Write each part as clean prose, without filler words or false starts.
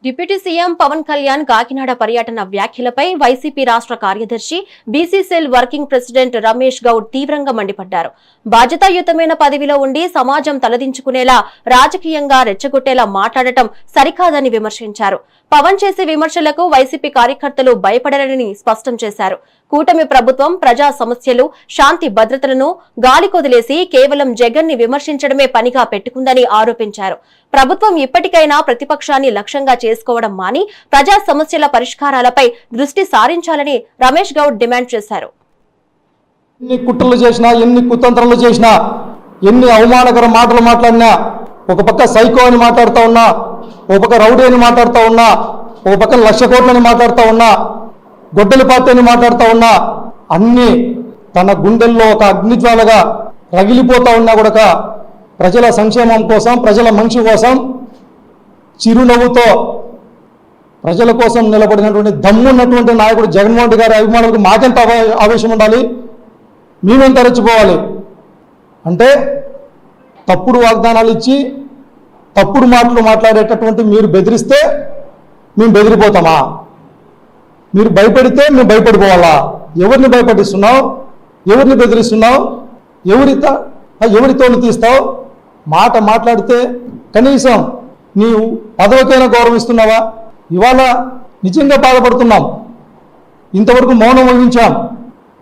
Deputy CM Pawan Kalyan Kakinada పర్యటన వ్యాఖ్యలపై YCP రాష్ట్ర కార్యదర్శి BCCL working president Ramesh Goud తీవ్రంగా మండిపడ్డారు. బాధ్యతాయుతమైన పదవిలో ఉండి సమాజం తలదించుకునేలా రాజకీయంగా రెచ్చగొట్టేలా మాట్లాడటం సరికాదని విమర్శించారు. పవన్ చేసే విమర్శలకు వైసీపీ కార్యకర్తలు భయపడరని స్పష్టం చేశారు. కూటమి ప్రభుత్వం ప్రజా సమస్యలు, శాంతి భద్రతలను గాలికొదిలేసి కేవలం జగన్ ని విమర్శించడమే పనిగా పెట్టుకుందని ఆరోపించారు. ప్రభుత్వం ఇప్పటికైనా ప్రతిపక్షాన్ని లక్ష్యంగా చేసుకోవడం మాని ప్రజా సమస్యల పరిష్కారాలపై దృష్టి సారించాలని రమేష్ గౌడ్ డిమాండ్ చేశారు. ఎన్ని కుట్రలు చేసినా, ఎన్ని కుతంత్రాలు చేసినా, ఎన్ని అవమానకర మాటలు మాట్లాడినా, ఒక పక్క సైకో అని మాట్లాడుతూ ఉన్నా, ఒక పక్క రౌడీ అని మాట్లాడుతూ ఉన్నా, ఒక పక్క 1,00,000 కోట్లని మాట్లాడుతూ ఉన్నా, గొడ్డలి పార్టీ అని మాట్లాడుతూ ఉన్నా, అన్నీ తన గుండెల్లో ఒక అగ్నిజ్వాలగా రగిలిపోతూ ఉన్నా కూడా ప్రజల సంక్షేమం కోసం, ప్రజల మంచి కోసం చిరునవ్వుతో ప్రజల కోసం నిలబడినటువంటి దమ్మున్నటువంటి నాయకుడు జగన్మోహన్ రెడ్డి గారి అభిమానులకు మాకెంత ఆవేశం ఉండాలి, మేమెంత రెచ్చిపోవాలి అంటే తప్పుడు వాగ్దానాలు ఇచ్చి తప్పుడు మాటలు మాట్లాడేటటువంటి మీరు బెదిరిస్తే మేము బెదిరిపోతామా? మీరు భయపడితే మేము భయపడిపోవాలా? ఎవరిని భయపడిస్తున్నావు? ఎవరిని బెదిరిస్తున్నావు? ఎవరితో తీస్తావు? మాట మాట్లాడితే కనీసం నీవు పదవికైనా గౌరవిస్తున్నావా? ఇవాళ నిజంగా బాధపడుతున్నాం. ఇంతవరకు మౌనం వహించాం.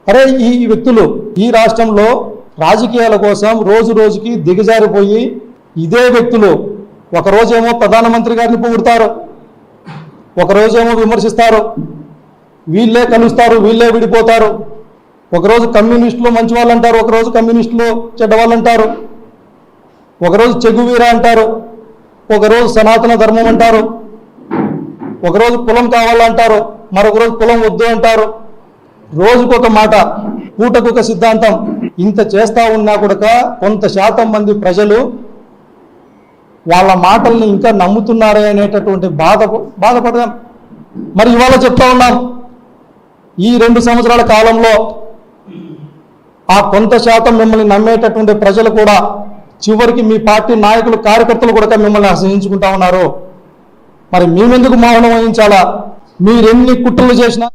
అరే, ఈ వ్యక్తులు ఈ రాష్ట్రంలో రాజకీయాల కోసం రోజు రోజుకి దిగజారిపోయి ఇదే వ్యక్తులు ఒకరోజేమో ప్రధానమంత్రి గారిని పొగుడతారు, ఒకరోజేమో విమర్శిస్తారు, వీళ్ళే కలుస్తారు, వీళ్ళే విడిపోతారు. ఒకరోజు కమ్యూనిస్టులు మంచి వాళ్ళు అంటారు, ఒకరోజు కమ్యూనిస్టులు చెడ్డవాళ్ళు అంటారు, ఒకరోజు చెగువీరా అంటారు, ఒకరోజు సనాతన ధర్మం అంటారు, ఒకరోజు కులం కావాలంటారు, మరొక రోజు కులం వద్దు అంటారు. రోజుకొక మాట, పూటకొక సిద్ధాంతం. ఇంత చేస్తూ ఉన్నా కూడా కొంత శాతం మంది ప్రజలు వాళ్ళ మాటల్ని ఇంకా నమ్ముతున్నారే అనేటటువంటి బాధపడదాం. మరి ఇవాళ చెప్తా ఉన్నాం, ఈ 2 సంవత్సరాల కాలంలో ఆ కొంత శాతం మిమ్మల్ని నమ్మేటటువంటి ప్రజలు కూడా చివరికి మీ పార్టీ నాయకులు, కార్యకర్తలు కూడా మిమ్మల్ని అసహించుకుంటా ఉన్నారు. మరి మేమెందుకు మౌనం వహించాలా? మీరెన్ని కుట్రలు చేసినా